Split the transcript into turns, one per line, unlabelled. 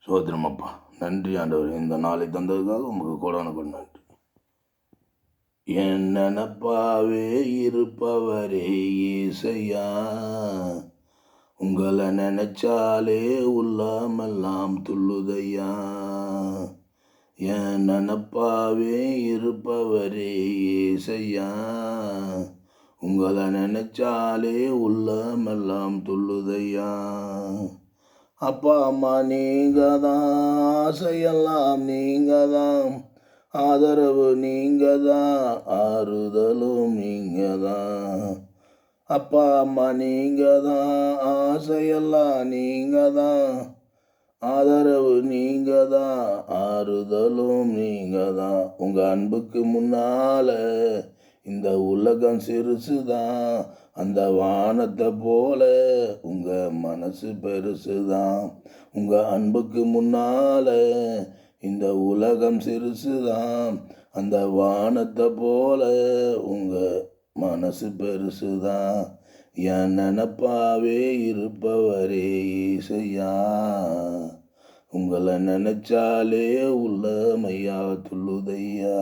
சோதரமப்பா, நன்றி ஆண்டவர். இந்த நாளை தந்ததுக்காக உங்களுக்கு கோடான கோடி நன்றி. என் நினப்பாவே இருப்பவரே இயேசையா, உங்களை நினைச்சாலே உள்ளமெல்லாம் துள்ளுதையா. என் நினப்பாவே இருப்பவரே இயேசையா, உங்களை நினைச்சாலே உள்ளமெல்லாம் துள்ளுதையா. அப்பா அம்மா நீங்க தான், ஆசையெல்லாம் நீங்க தான், ஆதரவு நீங்க தான், ஆறுதலும் நீங்க தான். அப்பா அம்மா நீங்க தான், ஆசையெல்லாம் நீங்க தான், ஆதரவு நீங்க தான், ஆறுதலும் நீங்க தான். உங்கள் அன்புக்கு முன்னால இந்த உலகம் சிறுசுதான், அந்த வானத்தை போல உங்கள் மனசு பெருசுதான். உங்கள் அன்புக்கு முன்னால இந்த உலகம் சிறுசுதான், அந்த வானத்தை போல உங்கள் மனசு பெருசுதான். என் நினப்பாவே இருப்பவரே இயேசையா, உங்களை நினைச்சாலே உள்ளமையா துள்ளுதையா.